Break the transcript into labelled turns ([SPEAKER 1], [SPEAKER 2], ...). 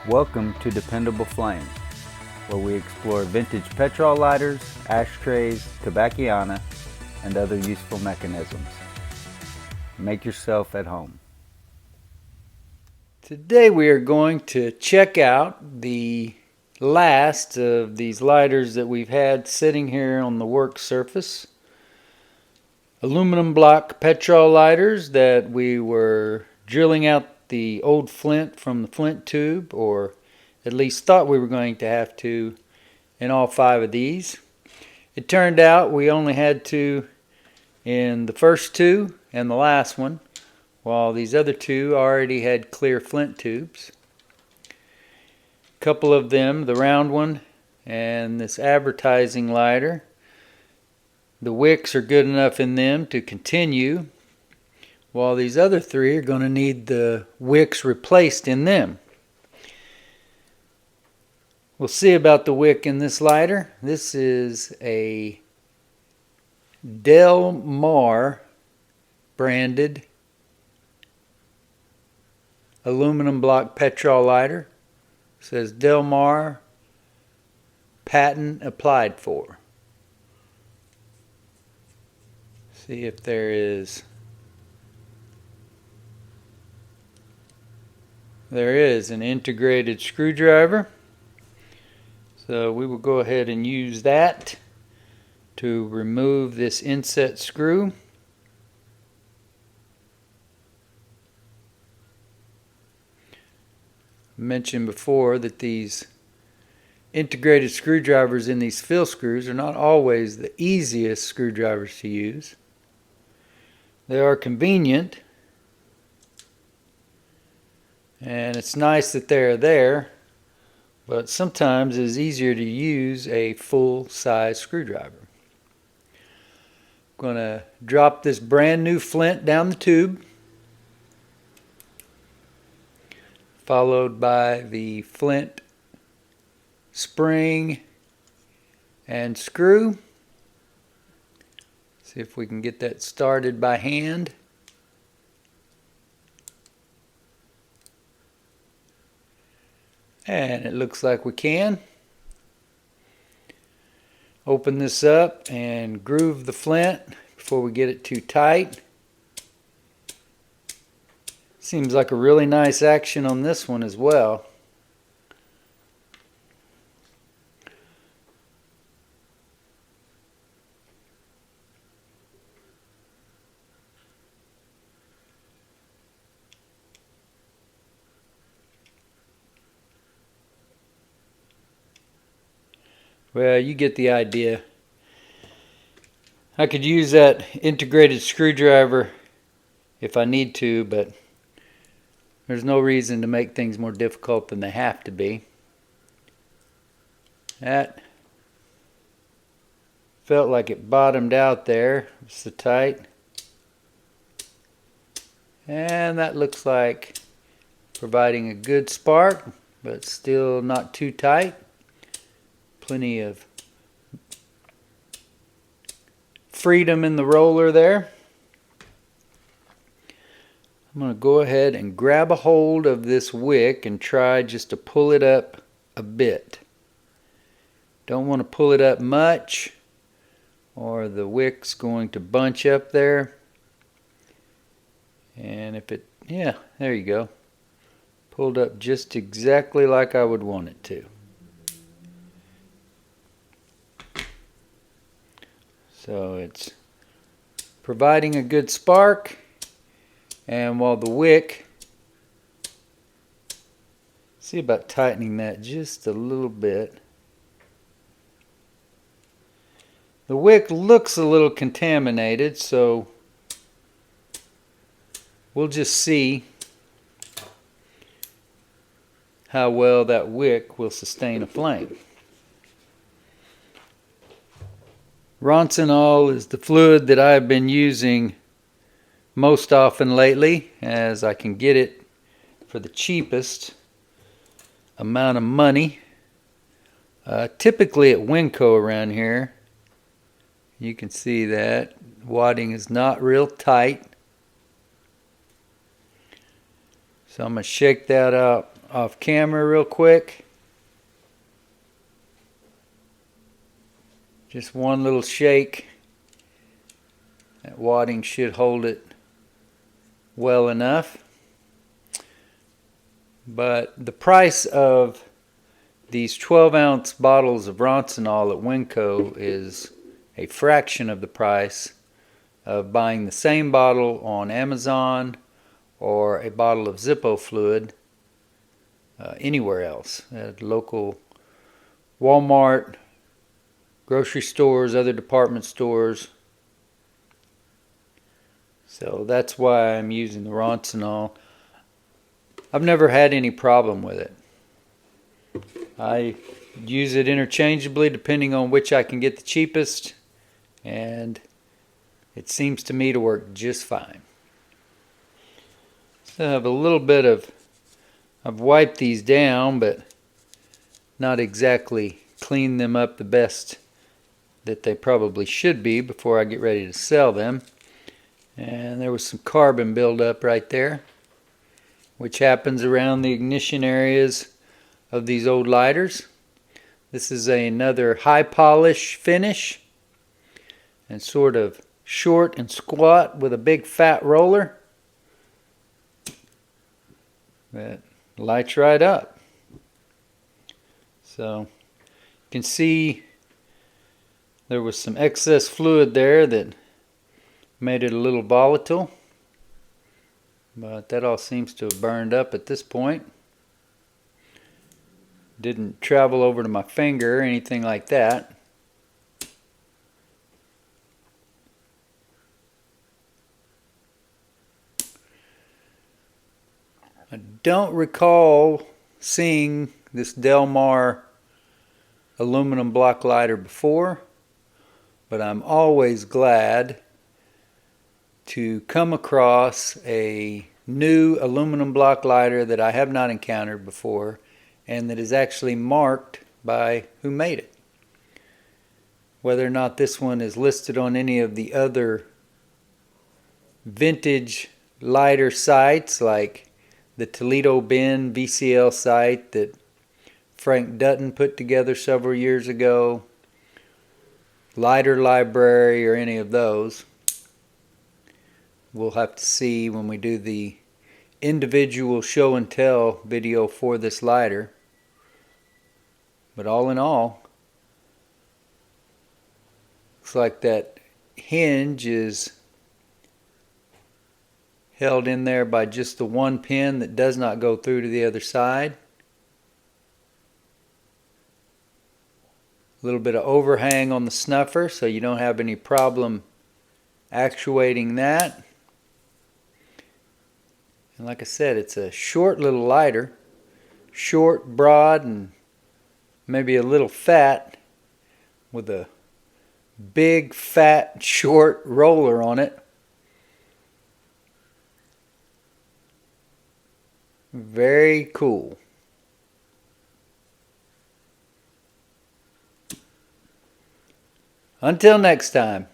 [SPEAKER 1] Welcome to Dependable Flame, where we explore vintage petrol lighters, ashtrays, tobacconiana, and other useful mechanisms. Make yourself at home. Today we are going to check out the last of these lighters that we've had sitting here on the work surface. Aluminum block petrol lighters that we were drilling out the old flint from the flint tube, or at least thought we were going to have to in all 5 of these. It turned out we only had to in the first 2 and the last one, while these other 2 already had clear flint tubes. A couple of them, the round one and this advertising lighter, the wicks are good enough in them to continue, while these other 3 are going to need the wicks replaced in them. We'll see about the wick in this lighter. This is a Del Mar branded aluminum block petrol lighter. It says Del Mar, patent applied for. See if there is. There is an integrated screwdriver. So we will go ahead and use that to remove this inset screw. I mentioned before that these integrated screwdrivers in these fill screws are not always the easiest screwdrivers to use. They are convenient, and it's nice that they're there, but sometimes it is easier to use a full-size screwdriver. I'm going to drop this brand new flint down the tube, followed by the flint spring and screw. See if we can get that started by hand. And it looks like we can. Open this up and groove the flint before we get it too tight. Seems like a really nice action on this one as well. Well, you get the idea. I could use that integrated screwdriver if I need to, but there's no reason to make things more difficult than they have to be. That felt like it bottomed out there. It's so tight. And that looks like providing a good spark, but still not too tight. Plenty of freedom in the roller there. I'm going to go ahead and grab a hold of this wick and try just to pull it up a bit. Don't want to pull it up much, or the wick's going to bunch up there. And if it, yeah, there you go. Pulled up just exactly like I would want it to. So it's providing a good spark, and while the wick, see about tightening that just a little bit. The wick looks a little contaminated, so we'll just see how well that wick will sustain a flame. Roncinol is the fluid that I've been using most often lately, as I can get it for the cheapest amount of money. Typically at Winco around here, you can see that wadding is not real tight. So I'm going to shake that out off camera real quick. Just one little shake. That wadding should hold it well enough. But the price of these 12-ounce bottles of Ronsonol at Winco is a fraction of the price of buying the same bottle on Amazon or a bottle of Zippo fluid anywhere else, at local Walmart, grocery stores, other department stores. So that's why I'm using the Ronsonol. I've never had any problem with it. I use it interchangeably depending on which I can get the cheapest, and it seems to me to work just fine. So I have a little bit of, I've wiped these down, but not exactly cleaned them up the best that they probably should be before I get ready to sell them. And there was some carbon buildup right there, which happens around the ignition areas of these old lighters. This is another high polish finish and sort of short and squat with a big fat roller that lights right up. So you can see there was some excess fluid there that made it a little volatile, but that all seems to have burned up at this point. Didn't travel over to my finger or anything like that. I don't recall seeing this Del Mar aluminum block lighter before, but I'm always glad to come across a new aluminum block lighter that I have not encountered before and that is actually marked by who made it. Whether or not this one is listed on any of the other vintage lighter sites like the Toledo Bend VCL site that Frank Dutton put together several years ago, Lighter Library, or any of those. We'll have to see when we do the individual show and tell video for this lighter. But all in all, looks like that hinge is held in there by just the one pin that does not go through to the other side. A little bit of overhang on the snuffer so you don't have any problem actuating that. And like I said, it's a short little lighter, short, broad, and maybe a little fat, with a big, fat, short roller on it. Very cool. Until next time.